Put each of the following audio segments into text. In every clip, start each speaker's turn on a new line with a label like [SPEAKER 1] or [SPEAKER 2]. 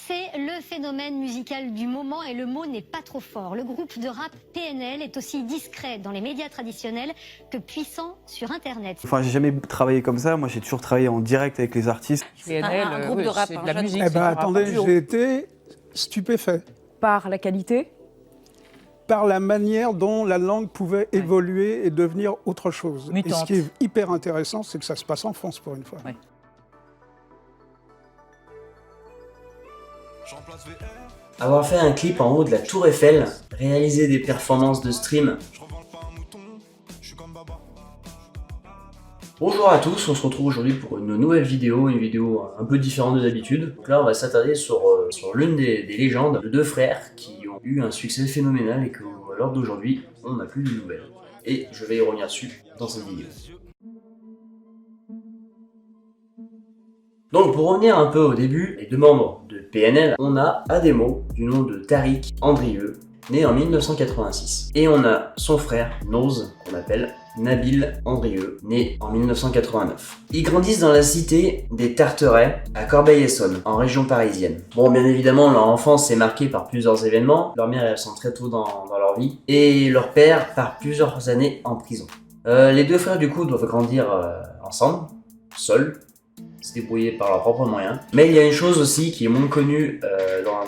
[SPEAKER 1] C'est le phénomène musical du moment et le mot n'est pas trop fort. Le groupe de rap PNL est aussi discret dans les médias traditionnels que puissant sur Internet.
[SPEAKER 2] Enfin, j'ai jamais travaillé comme ça. Moi, j'ai toujours travaillé en direct avec les artistes.
[SPEAKER 3] PNL,
[SPEAKER 4] un groupe de rap,
[SPEAKER 3] c'est de
[SPEAKER 4] hein,
[SPEAKER 3] la
[SPEAKER 4] jeune.
[SPEAKER 3] musique.
[SPEAKER 5] Eh
[SPEAKER 3] c'est du
[SPEAKER 5] ben
[SPEAKER 3] rap.
[SPEAKER 5] attendez, j'ai été stupéfait
[SPEAKER 3] Par la qualité.
[SPEAKER 5] par la manière dont la langue pouvait évoluer et devenir autre chose. Et
[SPEAKER 3] Mutante.
[SPEAKER 5] ce qui est hyper intéressant, c'est que ça se passe en France pour une fois.
[SPEAKER 3] Ouais.
[SPEAKER 6] Avoir fait un clip en haut de la Tour Eiffel, réaliser des performances de stream. Bonjour à tous, on se retrouve aujourd'hui pour une nouvelle vidéo, une vidéo un peu différente de d'habitude. Donc là on va s'attarder sur l'une des légendes de deux frères qui ont eu un succès phénoménal et qu'à l'heure d'aujourd'hui on n'a plus de nouvelles. Et je vais y revenir dessus dans cette vidéo. Donc pour revenir un peu au début, les deux membres de PNL, on a Ademo, du nom de Tariq Andrieux, né en 1986. Et on a son frère, Noz, qu'on appelle Nabil Andrieux, né en 1989. Ils grandissent dans la cité des Tarterets, à Corbeil-Essonnes, en région parisienne. Bon, bien évidemment, leur enfance est marquée par plusieurs événements. Leur mère est absente très tôt dans leur vie, et leur père par plusieurs années en prison. Les deux frères, du coup, doivent grandir ensemble, seuls, se débrouiller par leurs propres moyens. Mais il y a une chose aussi qui est moins connue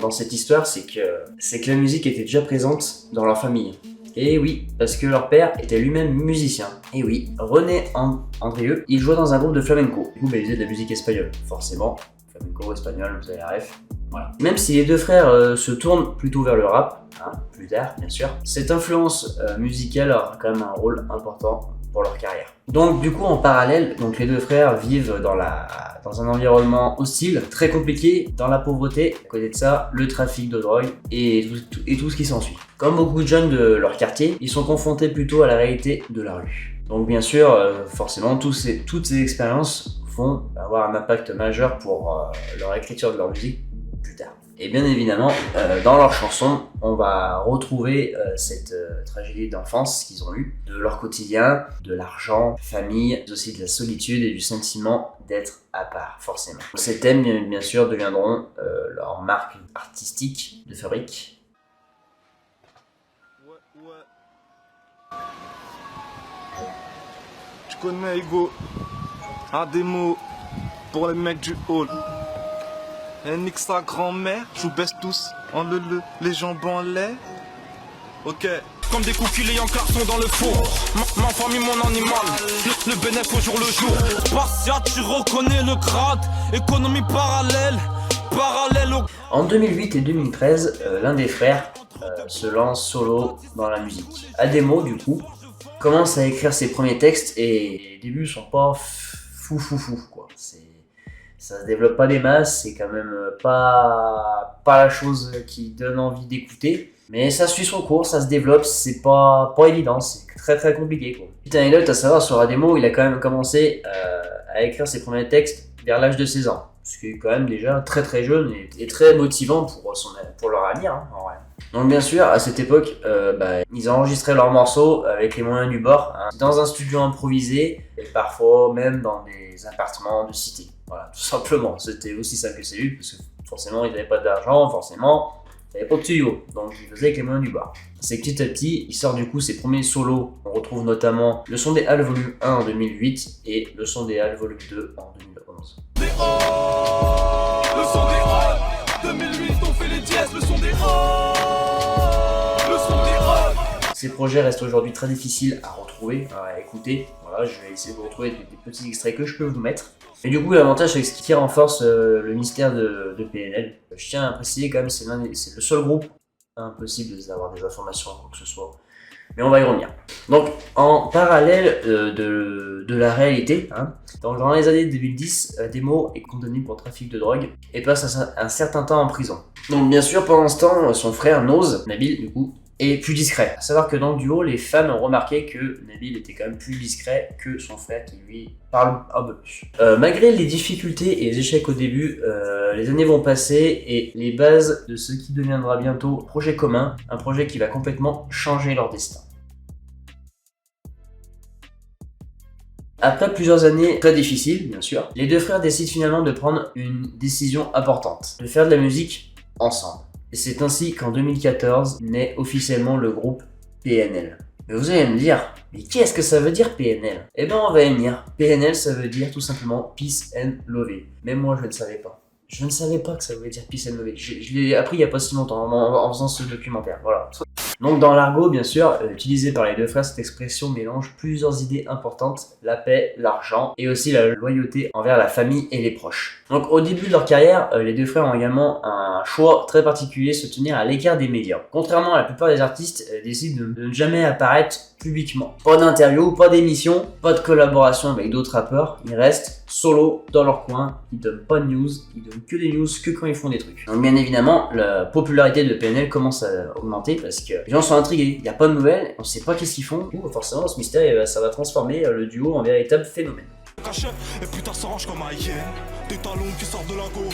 [SPEAKER 6] dans cette histoire, c'est que la musique était déjà présente dans leur famille. Et oui, parce que leur père était lui-même musicien. Et oui, René Andrieux, il jouait dans un groupe de flamenco. Du coup, il faisait de la musique espagnole, forcément. Flamenco, espagnol, vous avez la ref. Voilà. Même si les deux frères se tournent plutôt vers le rap, hein, plus tard bien sûr, cette influence musicale aura quand même un rôle important pour leur carrière. Donc du coup en parallèle, donc les deux frères vivent dans un environnement hostile, très compliqué, dans la pauvreté. À côté de ça, le trafic de drogue et tout ce qui s'ensuit. Comme beaucoup de jeunes de leur quartier, ils sont confrontés plutôt à la réalité de la rue. Donc bien sûr, forcément, toutes ces expériences vont avoir un impact majeur pour leur écriture de leur musique plus tard. Et bien évidemment, dans leurs chansons, on va retrouver cette tragédie d'enfance qu'ils ont eue, de leur quotidien, de l'argent, famille, mais aussi de la solitude et du sentiment d'être à part, forcément. Ces thèmes, bien sûr, deviendront leur marque artistique de fabrique.
[SPEAKER 7] Je connais Hugo, Ademo, pour les mecs du hall. Elle nique sa grand-mère, je vous baisse tous en les jambes en lait. Ok. Comme des couculés en carton dans le four. Ma famille, mon animal. Le bénéf au jour le jour. Spartiate, tu reconnais le grade. Économie parallèle au...
[SPEAKER 6] En 2008 et 2013, l'un des frères se lance solo dans la musique. Ademo, du coup, commence à écrire ses premiers textes et les débuts sont pas fou quoi. Ça se développe pas des masses, c'est quand même pas la chose qui donne envie d'écouter. Mais ça suit son cours, ça se développe, c'est pas évident, c'est très compliqué quoi. Petite anecdote à savoir sur Ademo, il a quand même commencé à écrire ses premiers textes vers l'âge de 16 ans. Ce qui est quand même déjà très jeune et très motivant pour leur avenir, hein, en vrai. Donc bien sûr, à cette époque, ils enregistraient leurs morceaux avec les moyens du bord, hein, dans un studio improvisé et parfois même dans des appartements de cité. Voilà, tout simplement. C'était aussi simple que c'est vu, parce que forcément ils n'avaient pas d'argent, forcément ils n'avaient pas de tuyau, donc ils faisaient avec les moyens du bord. C'est que petit à petit, il sort du coup ses premiers solos. On retrouve notamment le son des Halles volume 1 en 2008 et le son des Halles volume 2 en 2011.
[SPEAKER 7] Le son des halls, 2008 on fait les dièses, le son des halls. Le son des halls.
[SPEAKER 6] Ces projets restent aujourd'hui très difficiles à retrouver, à écouter. Voilà, je vais essayer de retrouver des petits extraits que je peux vous mettre. Et du coup, l'avantage, c'est ce qui renforce le mystère de PNL. Je tiens à préciser quand même, c'est le seul groupe impossible d'avoir des informations, quoi que ce soit. Mais on va y revenir. Donc, en parallèle de la réalité, hein, dans les années 2010, Ademo est condamné pour trafic de drogue et passe un certain temps en prison. Donc, bien sûr, pendant ce temps, son frère Noz, Nabil, du coup, est plus discret. À savoir que dans le duo, les fans ont remarqué que Nabil était quand même plus discret que son frère qui lui parle un peu plus. Malgré les difficultés et les échecs au début, les années vont passer et les bases de ce qui deviendra bientôt un projet commun, un projet qui va complètement changer leur destin. Après plusieurs années très difficiles, bien sûr, les deux frères décident finalement de prendre une décision importante, de faire de la musique ensemble. Et c'est ainsi qu'en 2014 naît officiellement le groupe PNL. Mais vous allez me dire, mais qu'est-ce que ça veut dire PNL? Eh ben on va y venir. PNL, ça veut dire tout simplement Peace and Love. Même moi je ne savais pas. Je ne savais pas que ça voulait dire Peace and Love. Je l'ai appris il n'y a pas si longtemps en faisant ce documentaire. Voilà. Donc dans l'argot, bien sûr, utilisé par les deux frères, cette expression mélange plusieurs idées importantes, la paix, l'argent et aussi la loyauté envers la famille et les proches. Donc au début de leur carrière, les deux frères ont également un choix très particulier, se tenir à l'écart des médias. Contrairement à la plupart des artistes, décident de ne jamais apparaître publiquement. Pas d'interview, pas d'émission, pas de collaboration avec d'autres rappeurs, ils restent solo dans leur coin, ils donnent pas de news, ils donnent que des news que quand ils font des trucs. Donc bien évidemment, la popularité de PNL commence à augmenter parce que les gens sont intrigués, il n'y a pas de nouvelles, on sait pas qu'est-ce qu'ils font, forcément ce mystère ça va transformer le duo en véritable phénomène.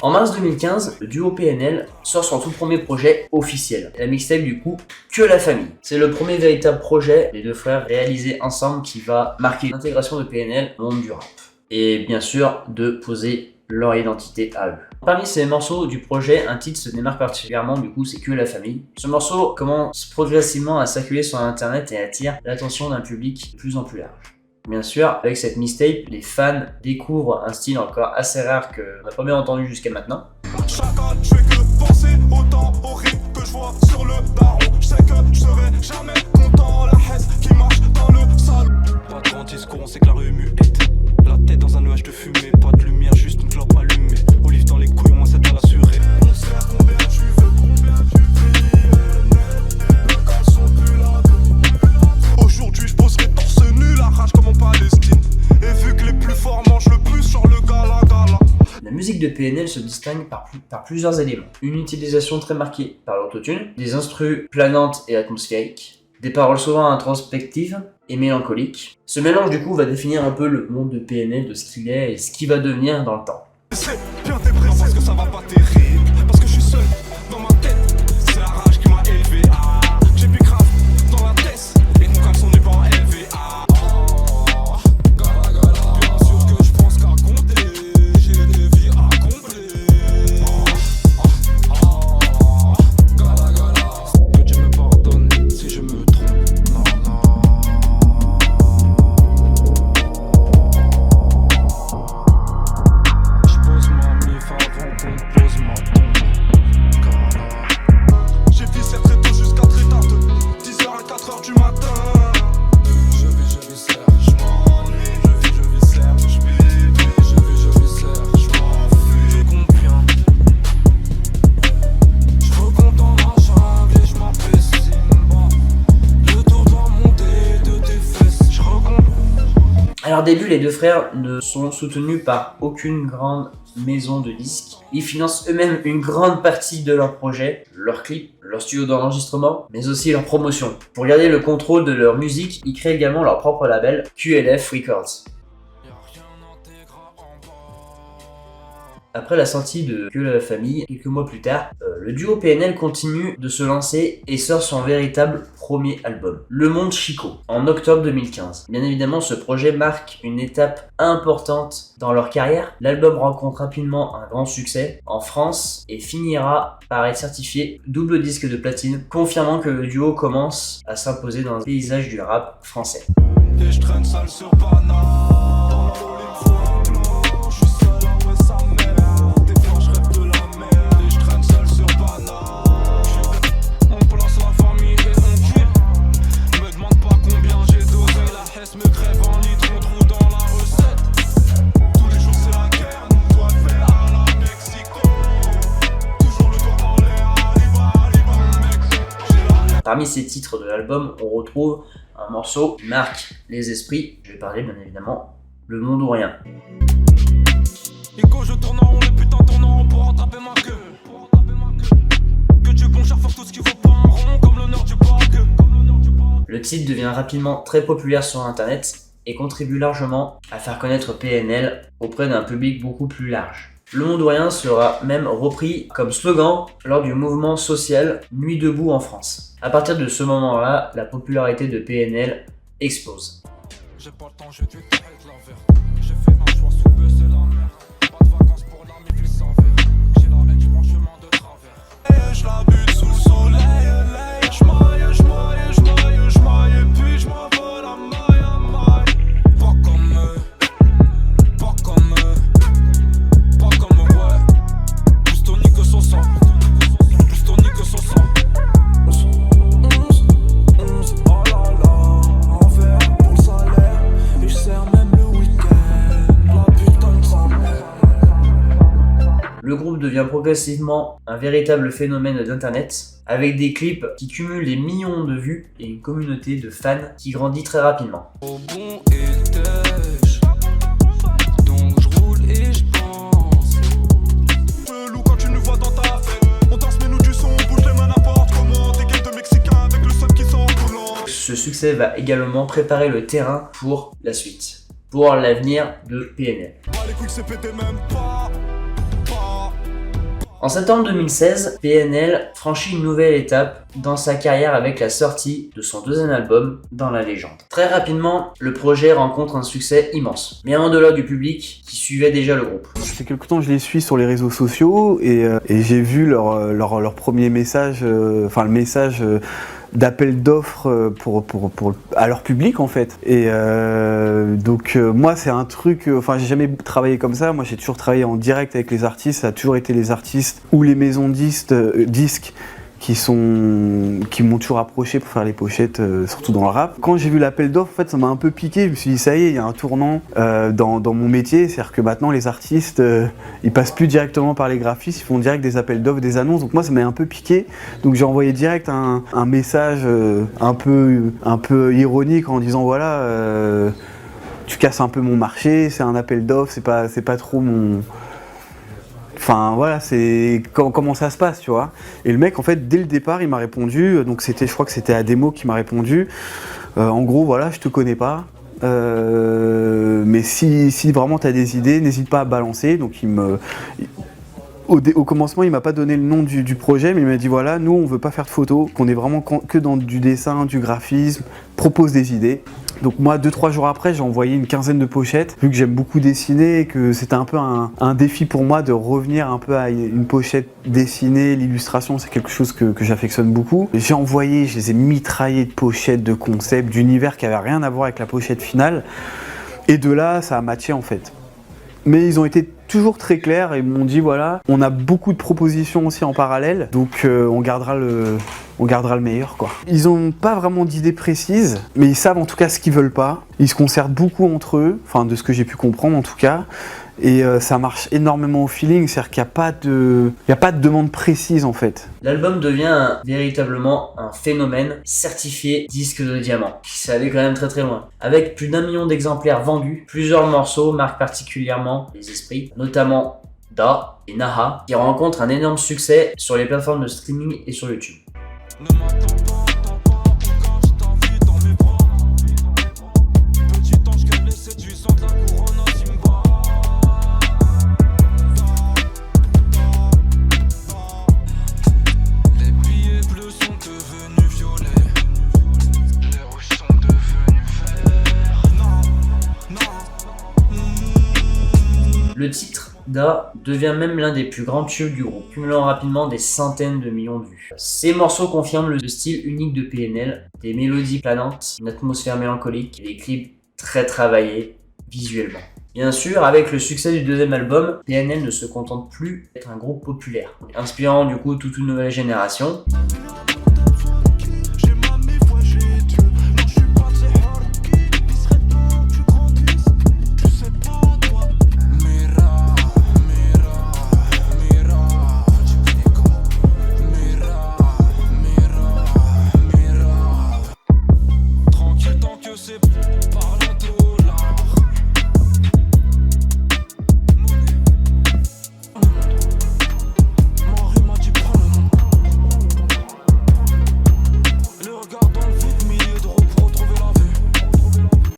[SPEAKER 6] En mars 2015, le duo PNL sort son tout premier projet officiel, la mixtape du coup Que la famille. C'est le premier véritable projet des deux frères réalisé ensemble qui va marquer l'intégration de PNL au monde du rap. Et bien sûr de poser leur identité à eux. Parmi ces morceaux du projet, un titre se démarque particulièrement, du coup c'est Que la famille. Ce morceau commence progressivement à circuler sur internet et attire l'attention d'un public de plus en plus large. Bien sûr, avec cette mixtape, les fans découvrent un style encore assez rare qu'on n'a pas bien entendu jusqu'à maintenant.
[SPEAKER 3] Chacal, je fais que penser au temps horrible que je vois sur le daron. Je sais que je serai jamais content, la haine qui marche dans le salon. Pas de grand discours, on sait que la rue est muette. La tête dans un nuage de fumée, pas de lumière, juste une clope allumée. Olive dans les couilles, moi c'est à l'assurer. On sait combien tu veux, combien tu vis. Les gars sont plus là. Aujourd'hui je poserai torse nu, la rage comme en Palestine. Et vu que les plus forts mangent le plus sur le gala.
[SPEAKER 6] La musique de PNL se distingue par plusieurs éléments. Une utilisation très marquée par l'autotune, des instrus planantes et atmosphériques, des paroles souvent introspectives et mélancoliques. Ce mélange du coup va définir un peu le monde de PNL, de ce qu'il est et ce qu'il va devenir dans le temps.
[SPEAKER 3] C'est bien dépressif parce que ça va pas terrible, parce que je suis seul dans ma tête. C'est la rage qui m'a élevé. J'ai plus grave dans la tête et mon caleçon n'est pas en LVA. Gala gala, bien sûr que je pense qu'à compter. J'ai des vies à combler. Gala gala, que Dieu me pardonne si je me trompe. Non non. Je pose ma mif avant qu'on pose ma tombe. J'ai visé très tôt jusqu'à très tard, de 10h à 4h du matin. Je vis, serre, je m'ennuie. Je vis, serre, je vis, serre, je m'enfuis. Combien je recompte dans ma jungle et je m'apprécie. Le tour doit monter de tes fesses. Je recompte.
[SPEAKER 6] Alors au début, les deux frères ne sont soutenus par aucune grande maison de disques. Ils financent eux-mêmes une grande partie de leur projet, leurs clips, leur studio d'enregistrement, mais aussi leur promotion. Pour garder le contrôle de leur musique, ils créent également leur propre label, QLF Records. Après la sortie de Que la famille, quelques mois plus tard, le duo PNL continue de se lancer et sort son véritable premier album, Le Monde Chico, en octobre 2015. Bien évidemment, ce projet marque une étape importante dans leur carrière. L'album rencontre rapidement un grand succès en France et finira par être certifié double disque de platine, confirmant que le duo commence à s'imposer dans le paysage du rap français.
[SPEAKER 3] Et je traîne seul sur Banane.
[SPEAKER 6] Parmi ces titres de l'album, on retrouve un morceau qui marque les esprits. Je vais parler bien évidemment Le Monde ou Rien.
[SPEAKER 3] Écho, je tourne en rond, les putains tournent en rond pour rattraper ma queue. Que Dieu bon cher faire tout ce qu'il faut pas en rond, comme l'honneur du parc.
[SPEAKER 6] Le titre devient rapidement très populaire sur internet et contribue largement à faire connaître PNL auprès d'un public beaucoup plus large. Le Monde ou Rien sera même repris comme slogan lors du mouvement social Nuit debout en France. À partir de ce moment-là, la popularité de PNL explose.
[SPEAKER 3] J'ai pas le temps, je vais t'arrêter la verre. J'ai fait un choix sous baisser la merde. Pas de vacances pour la mif, il s'avère. J'ai la reine, j'prends chemin de travers. Et je la bute sous le soleil. J'maille, et puis j'm'envole à maille à maille. Pas comme eux, pas comme eux, pas comme eux, ouais. Plus Tony que son sang, plus Tony que son sang. 11, oh là là, un verre pour le salaire. Et j'serre même le week-end, la putain de sa mère.
[SPEAKER 6] Le groupe devient progressivement un véritable phénomène d'internet, avec des clips qui cumulent des millions de vues et une communauté de fans qui grandit très rapidement.
[SPEAKER 3] Au bon étage, donc j'roule et j'pense. Pelou quand tu nous vois dans ta fête, on danse mais nous du son, on bouge les mains n'importe comment. Des games de Mexicains avec le son qui sort coulant.
[SPEAKER 6] Ce succès va également préparer le terrain pour la suite, pour l'avenir de PNL.
[SPEAKER 3] Ah les couilles c'est pété même pas.
[SPEAKER 6] En septembre 2016, PNL franchit une nouvelle étape dans sa carrière avec la sortie de son deuxième album, Dans la légende. Très rapidement, le projet rencontre un succès immense, bien au-delà du public qui suivait déjà le groupe.
[SPEAKER 2] C'est quelque temps que je les suis sur les réseaux sociaux et j'ai vu leur premier message, enfin le message d'appel d'offres à leur public en fait. Et donc moi c'est un truc, enfin j'ai jamais travaillé comme ça, moi j'ai toujours travaillé en direct avec les artistes, ça a toujours été les artistes ou les maisons disques qui m'ont toujours approché pour faire les pochettes, surtout dans le rap. Quand j'ai vu l'appel d'offres, en fait, ça m'a un peu piqué. Je me suis dit, ça y est, il y a un tournant dans mon métier. C'est-à-dire que maintenant, les artistes, ils passent plus directement par les graphistes, ils font direct des appels d'offres, des annonces. Donc moi, ça m'a un peu piqué. Donc j'ai envoyé direct un message un peu ironique en disant, voilà, tu casses un peu mon marché, c'est un appel d'offres, c'est pas trop mon... Enfin voilà, c'est comment ça se passe, tu vois. Et le mec, en fait, dès le départ, il m'a répondu. Donc je crois que c'était Ademo qui m'a répondu. En gros, voilà, je te connais pas. Mais si vraiment tu as des idées, n'hésite pas à balancer. Donc au commencement, il m'a pas donné le nom du projet, mais il m'a dit voilà, nous on veut pas faire de photos, qu'on est vraiment que dans du dessin, du graphisme, propose des idées. Donc moi, 2-3 jours après, j'ai envoyé une quinzaine de pochettes, vu que j'aime beaucoup dessiner et que c'était un peu un défi pour moi de revenir un peu à une pochette dessinée. L'illustration, c'est quelque chose que j'affectionne beaucoup. J'ai envoyé, je les ai mitraillés de pochettes, de concepts, d'univers qui n'avaient rien à voir avec la pochette finale. Et de là, ça a matché en fait. Mais ils ont été toujours très clairs et m'ont dit voilà, on a beaucoup de propositions aussi en parallèle, donc on gardera le meilleur quoi. Ils n'ont pas vraiment d'idées précises, mais ils savent en tout cas ce qu'ils veulent pas. Ils se concertent beaucoup entre eux, enfin de ce que j'ai pu comprendre en tout cas. Et ça marche énormément au feeling, c'est-à-dire qu'il n'y a pas de demande précise en fait.
[SPEAKER 6] L'album devient véritablement un phénomène certifié disque de diamant, qui s'est allé quand même très très loin. Avec plus d'1 million d'exemplaires vendus, plusieurs morceaux marquent particulièrement les esprits, notamment Da et Naha, qui rencontrent un énorme succès sur les plateformes de streaming et sur YouTube.
[SPEAKER 3] Ne m'attends pas, quand je t'invite dans mes bras. Petit ange qu'elle est séduisante, la couronne à Simba. Les billets bleus sont devenus violets. Les rouges sont devenus verts. Non.
[SPEAKER 6] Le titre Da devient même l'un des plus grands tubes du groupe, cumulant rapidement des centaines de millions de vues. Ces morceaux confirment le style unique de PNL, des mélodies planantes, une atmosphère mélancolique et des clips très travaillés visuellement. Bien sûr, avec le succès du deuxième album, PNL ne se contente plus d'être un groupe populaire, inspirant du coup toute une nouvelle génération.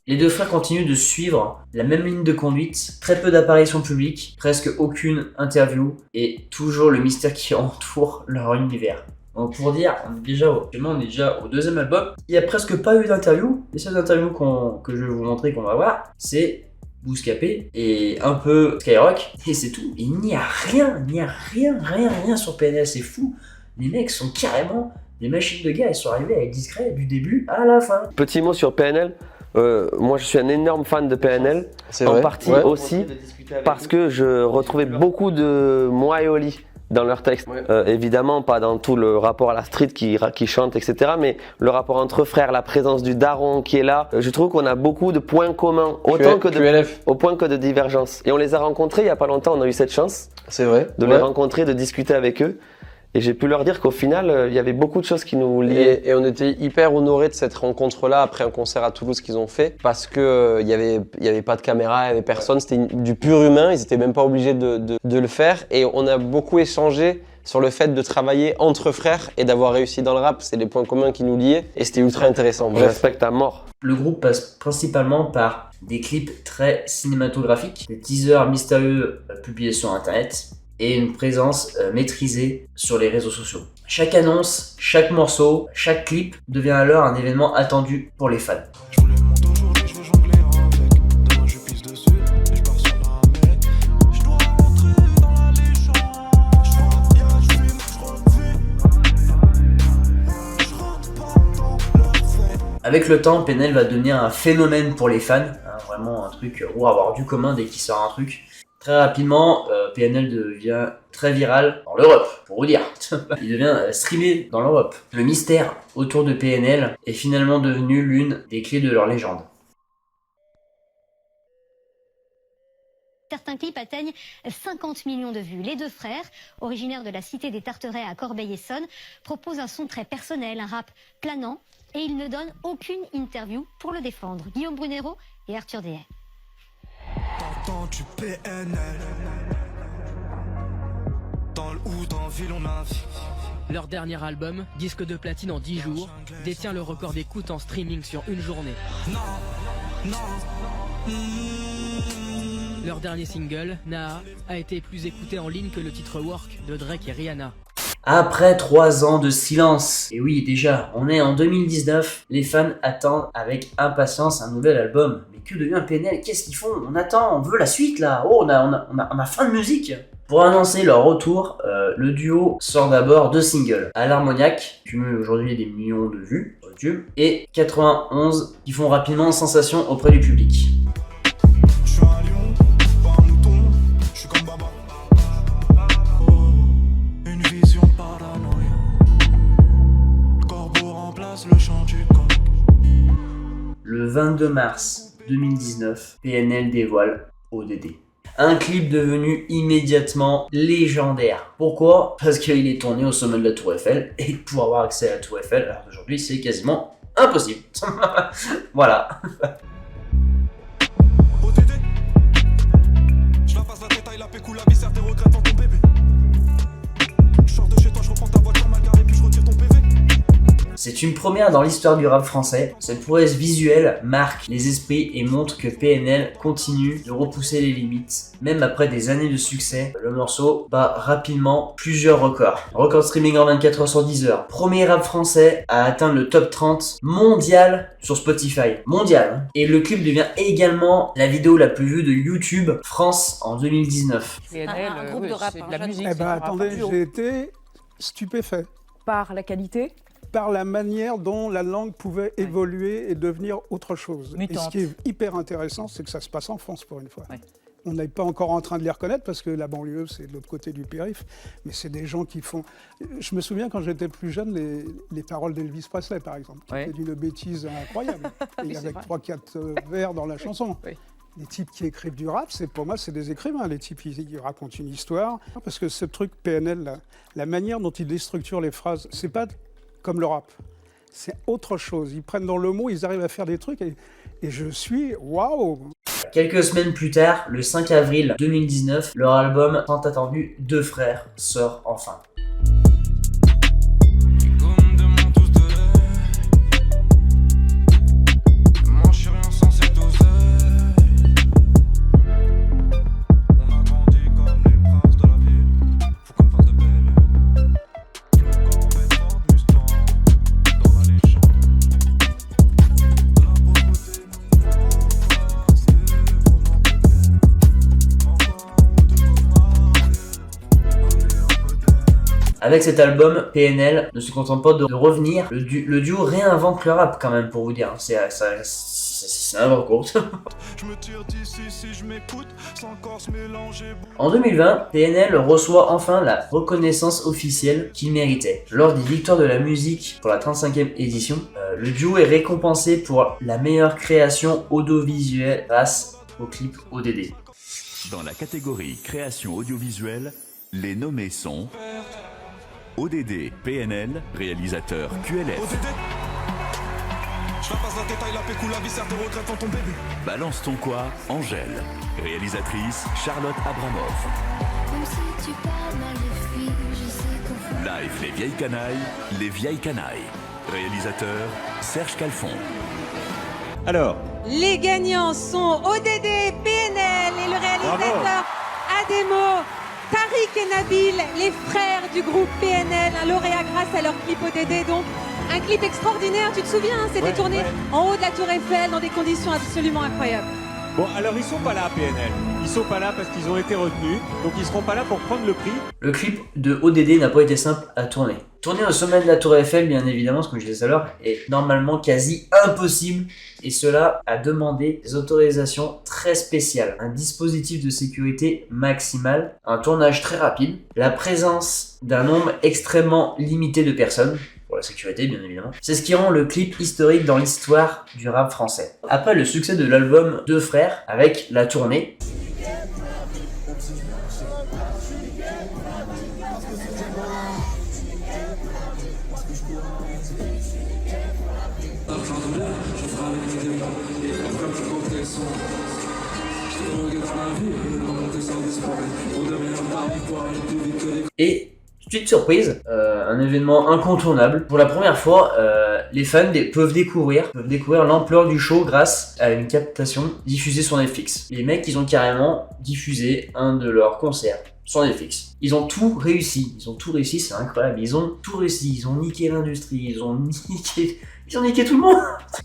[SPEAKER 6] Les deux frères continuent de suivre la même ligne de conduite, très peu d'apparitions publiques, presque aucune interview et toujours le mystère qui entoure leur univers. Donc pour dire, on est déjà au 2e album. Il n'y a presque pas eu d'interview. Les seules interviews que je vais vous montrer, qu'on va voir, c'est Bouscapé et un peu Skyrock, et c'est tout. Il n'y a rien sur PNL, c'est fou. Les mecs sont carrément des machines de guerre, ils sont arrivés à être discrets du début à la fin.
[SPEAKER 4] Petit mot sur PNL, moi je suis un énorme fan de PNL, en partie aussi parce que je retrouvais beaucoup de moi et Oli dans leurs textes. Évidemment pas dans tout le rapport à la street qui chante, etc. Mais le rapport entre frères, la présence du daron qui est là, je trouve qu'on a beaucoup de points communs, autant que au point que de divergences. Et on les a rencontrés il n'y a pas longtemps, on a eu cette chance de les rencontrer, de discuter avec eux. Et j'ai pu leur dire qu'au final, il y avait beaucoup de choses qui nous liaient.
[SPEAKER 8] Et on était hyper honorés de cette rencontre-là après un concert à Toulouse qu'ils ont fait, parce que il y avait pas de caméra, il y avait personne, c'était du pur humain, ils étaient même pas obligés de le faire. Et on a beaucoup échangé sur le fait de travailler entre frères et d'avoir réussi dans le rap, c'est les points communs qui nous liaient et c'était ultra intéressant.
[SPEAKER 4] Je respecte à mort.
[SPEAKER 6] Le groupe passe principalement par des clips très cinématographiques, des teasers mystérieux publiés sur internet, et une présence maîtrisée sur les réseaux sociaux. Chaque annonce, chaque morceau, chaque clip devient alors un événement attendu pour les fans.
[SPEAKER 3] Je voulais le monde aujourd'hui, je veux jongler avec. Demain je pisse dessus et je pars sur la mer. Je dois rentrer dans la légende. Je rentre pas dans leur fête.
[SPEAKER 6] Avec le temps, PNL va devenir un phénomène pour les fans, hein, vraiment un truc ou avoir du commun dès qu'il sort un truc. Très rapidement, PNL devient très viral dans l'Europe, pour vous dire. Il devient streamé dans l'Europe. Le mystère autour de PNL est finalement devenu l'une des clés de leur légende.
[SPEAKER 1] Certains clips atteignent 50 millions de vues. Les deux frères, originaires de la cité des Tarterets à Corbeil-Essonnes, proposent un son très personnel, un rap planant, et ils ne donnent aucune interview pour le défendre. Guillaume Brunero et Arthur Dehaye.
[SPEAKER 3] T'entends du PNL. Dans le ou dans ville on a.
[SPEAKER 9] Leur dernier album, disque de platine en 10 jours, détient le record d'écoute en streaming sur une journée. Leur dernier single, Naa, a été plus écouté en ligne que le titre Work de Drake et Rihanna.
[SPEAKER 6] Après 3 ans de silence, et oui déjà, on est en 2019, les fans attendent avec impatience un nouvel album. Mais que devient PNL? Qu'est-ce qu'ils font? On attend, on veut la suite là. Oh, on a faim de musique. Pour annoncer leur retour, le duo sort d'abord 2 singles. À l'harmoniaque, qui cumule aujourd'hui des millions de vues sur YouTube, et 91 qui font rapidement sensation auprès du public.
[SPEAKER 3] Je suis un lion, pas un mouton. Je suis comme Baba. Oh, une vision paranoïa. Le corbeau remplace le chant du coq.
[SPEAKER 6] Le 22 mars 2019, PNL dévoile ODD. Un clip devenu immédiatement légendaire. Pourquoi? Parce qu'il est tourné au sommet de la Tour Eiffel, et pour avoir accès à la Tour Eiffel, alors aujourd'hui c'est quasiment impossible. Voilà.
[SPEAKER 3] ODD. Je la passe la détaille, la pécou, la viscère, tes regrets dans ton bébé. Je sors de chez toi, je reprends ta voiture mal garée, puis je retire ton PV.
[SPEAKER 6] C'est une première dans l'histoire du rap français. Cette prouesse visuelle marque les esprits et montre que PNL continue de repousser les limites. Même après des années de succès, le morceau bat rapidement plusieurs records. Record streaming en 24 heures sur 10 heures. Premier rap français à atteindre le top 30 mondial sur Spotify. Mondial. Et le clip devient également la vidéo la plus vue de YouTube France en 2019.
[SPEAKER 10] PNL, un groupe de rap,
[SPEAKER 11] c'est de la
[SPEAKER 10] jeune
[SPEAKER 11] musique.
[SPEAKER 5] Eh ben attendez, j'ai été stupéfait
[SPEAKER 10] par la qualité.
[SPEAKER 5] Par la manière dont la langue pouvait évoluer et devenir autre chose. Et ce qui est hyper intéressant, c'est que ça se passe en France pour une fois. Ouais. On n'est pas encore en train de les reconnaître parce que la banlieue, c'est de l'autre côté du périph', mais c'est des gens qui font... Je me souviens quand j'étais plus jeune, les paroles d'Elvis Presley, par exemple, qui étaient d'une bêtise incroyable, et avec 3-4 vers dans la chanson. Oui. Les types qui écrivent du rap, pour moi, c'est des écrivains. Les types, ils racontent une histoire. Parce que ce truc PNL, là, la manière dont ils déstructurent les phrases, c'est pas comme le rap. C'est autre chose. Ils prennent dans le mot, ils arrivent à faire des trucs et je suis waouh.
[SPEAKER 6] Quelques semaines plus tard, le 5 avril 2019, leur album tant attendu Deux Frères sort enfin. Avec cet album, PNL ne se contente pas de revenir. Le duo réinvente le rap quand même, pour vous dire. C'est un vrai courte. En 2020, PNL reçoit enfin la reconnaissance officielle qu'il méritait. Lors des victoires de la musique pour la 35e édition, le duo est récompensé pour la meilleure création audiovisuelle grâce au clip ODD.
[SPEAKER 11] Dans la catégorie création audiovisuelle, les nommés sont ODD PNL, réalisateur QLF.
[SPEAKER 3] Je la passe la détail, la pécou, la viscère de regrette dans ton bébé.
[SPEAKER 11] Balance ton quoi, Angèle. Réalisatrice Charlotte Abramov.
[SPEAKER 12] Comme si tu parles mal des filles, je sais qu'on fait.
[SPEAKER 11] Live Les Vieilles Canailles, Les Vieilles Canailles. Réalisateur Serge Calfon.
[SPEAKER 13] Alors,
[SPEAKER 14] les gagnants sont ODD, PNL et le réalisateur Ademo, Tariq et Nabil, les frères du groupe PNL, un lauréat grâce à leur clip ODD. Donc, un clip extraordinaire, tu te souviens, hein, c'était tourné en haut de la Tour Eiffel dans des conditions absolument incroyables.
[SPEAKER 13] Bon, alors ils sont pas là, PNL. Ils sont pas là parce qu'ils ont été retenus, donc ils seront pas là pour prendre le prix.
[SPEAKER 6] Le clip de ODD n'a pas été simple à tourner. Tourner au sommet de la Tour Eiffel, bien évidemment, ce que je disais tout à l'heure, est normalement quasi impossible. Et cela a demandé des autorisations très spéciales. Un dispositif de sécurité maximal, un tournage très rapide, la présence d'un nombre extrêmement limité de personnes, pour la sécurité bien évidemment. C'est ce qui rend le clip historique dans l'histoire du rap français. Après le succès de l'album Deux Frères, avec la tournée, et petite surprise, un événement incontournable. Pour la première fois, les fans peuvent découvrir l'ampleur du show grâce à une captation diffusée sur Netflix. Les mecs, ils ont carrément diffusé un de leurs concerts sur Netflix. Ils ont tout réussi, c'est incroyable. Ils ont tout réussi, ils ont niqué l'industrie, ils ont niqué tout le monde.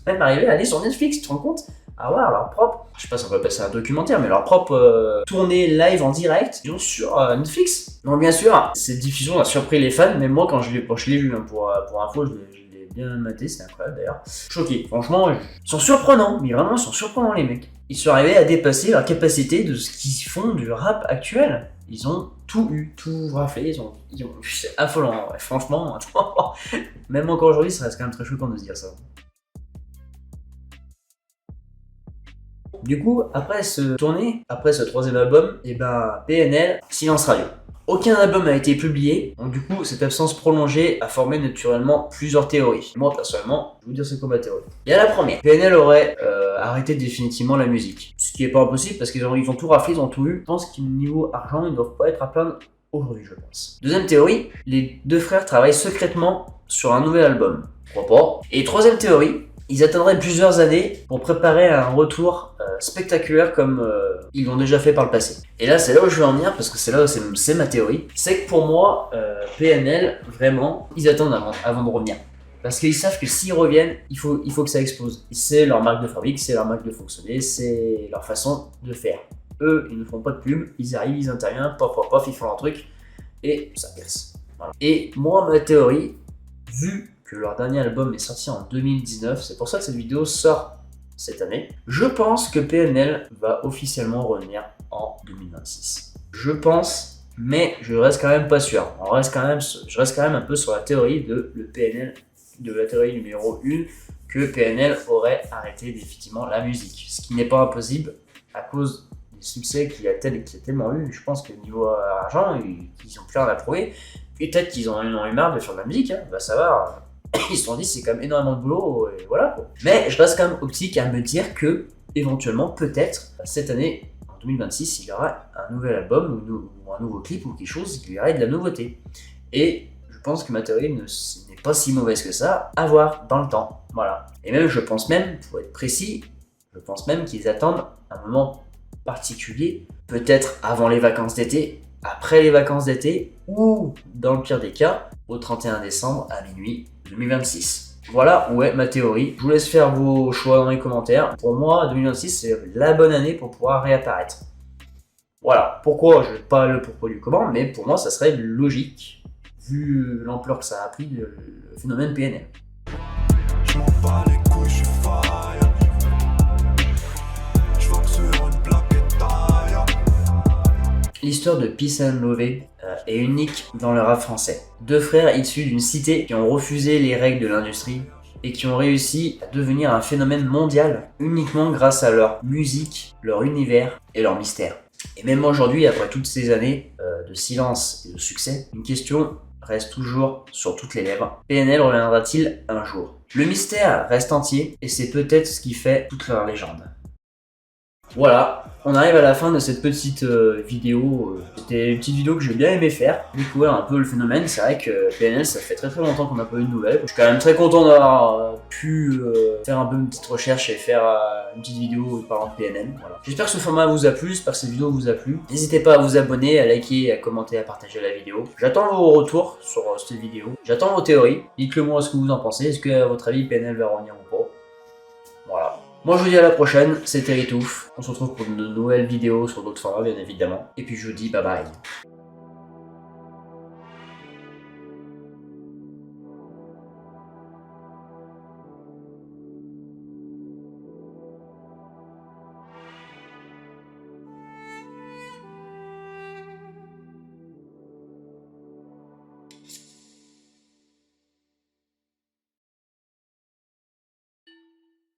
[SPEAKER 6] Même arrivé à aller sur Netflix, tu te rends compte? Ah ouais, leur propre, je sais pas si on peut passer un documentaire, mais leur propre tournée live en direct, ils ont sur Netflix. Donc bien sûr, cette diffusion a surpris les fans, mais moi quand je l'ai vu, hein, pour info, je l'ai bien maté, c'était incroyable d'ailleurs. Choqué, franchement, ils sont surprenants, mais vraiment ils sont surprenants les mecs. Ils sont arrivés à dépasser leur capacité de ce qu'ils font du rap actuel. Ils ont tout eu, tout raflé, c'est affolant, ouais, franchement, même encore aujourd'hui, ça reste quand même très choquant de se dire ça. Du coup, après ce troisième album, et ben PNL, silence radio. Aucun album n'a été publié, donc du coup, cette absence prolongée a formé naturellement plusieurs théories. Moi, personnellement, je vais vous dire c'est quoi ma théorie. Il y a la première. PNL aurait arrêté définitivement la musique. Ce qui est pas impossible parce qu'ils ont tout raflé, ils ont tout eu. Je pense qu'au niveau argent, ils doivent pas être à plaindre aujourd'hui, je pense. Deuxième théorie, les deux frères travaillent secrètement sur un nouvel album. Pourquoi pas. Et troisième théorie, ils attendraient plusieurs années pour préparer un retour spectaculaire comme ils l'ont déjà fait par le passé. Et là, c'est là où je veux en venir, parce que c'est là où c'est ma théorie. C'est que pour moi, PNL, vraiment, ils attendent avant de revenir. Parce qu'ils savent que s'ils reviennent, il faut que ça explose. C'est leur marque de fabrique, c'est leur marque de fonctionner, c'est leur façon de faire. Eux, ils ne font pas de pub, ils arrivent, ils interviennent, pof, ils font leur truc, et ça perce. Voilà. Et moi, ma théorie, vu que leur dernier album est sorti en 2019, c'est pour ça que cette vidéo sort cette année. Je pense que PNL va officiellement revenir en 2026. Je pense, mais je reste quand même pas sûr. Je reste quand même un peu sur la théorie de la théorie numéro 1, que PNL aurait arrêté définitivement la musique. Ce qui n'est pas impossible à cause des succès qu'il a tellement eu. Je pense que niveau argent, ils ont plus rien à prouver. Peut-être qu'ils en ont eu marre de faire de la musique, hein, va savoir. Ils se sont dit c'est quand même énormément de boulot et voilà quoi. Mais je reste quand même optique à me dire que éventuellement peut-être cette année en 2026 il y aura un nouvel album ou un nouveau clip ou quelque chose, il y aurait de la nouveauté. Et je pense que ma théorie n'est pas si mauvaise que ça à voir dans le temps. Voilà. Et même je pense même, pour être précis, je pense même qu'ils attendent un moment particulier, peut-être avant les vacances d'été, après les vacances d'été ou dans le pire des cas au 31 décembre à minuit 2026. Voilà où est ma théorie. Je vous laisse faire vos choix dans les commentaires. Pour moi, 2026, c'est la bonne année pour pouvoir réapparaître. Voilà. Pourquoi? Je ne sais pas le pourquoi du comment, mais pour moi, ça serait logique vu l'ampleur que ça a pris, le phénomène PNL.
[SPEAKER 3] Je m'en bats les couilles, je suis fire. Je vois que sur une plaquette taille.
[SPEAKER 6] L'histoire de Peace and Love est unique dans le rap français. Deux frères issus d'une cité qui ont refusé les règles de l'industrie et qui ont réussi à devenir un phénomène mondial uniquement grâce à leur musique, leur univers et leur mystère. Et même aujourd'hui, après toutes ces années de silence et de succès, une question reste toujours sur toutes les lèvres. PNL reviendra-t-il un jour? Le mystère reste entier et c'est peut-être ce qui fait toute leur légende. Voilà, on arrive à la fin de cette petite vidéo. C'était une petite vidéo que j'ai bien aimé faire, découvrir un peu le phénomène. C'est vrai que PNL, ça fait très longtemps qu'on n'a pas eu de nouvelles. Je suis quand même très content d'avoir pu faire un peu une petite recherche et faire une petite vidéo parlant de PNL. Voilà. J'espère que ce format vous a plu, j'espère que cette vidéo vous a plu. N'hésitez pas à vous abonner, à liker, à commenter, à partager la vidéo. J'attends vos retours sur cette vidéo. J'attends vos théories. Dites-le moi ce que vous en pensez. Est-ce que à votre avis PNL va revenir ou pas? Voilà. Moi je vous dis à la prochaine, c'était Ritouf. On se retrouve pour de nouvelles vidéos sur d'autres formats bien évidemment. Et puis je vous dis bye bye.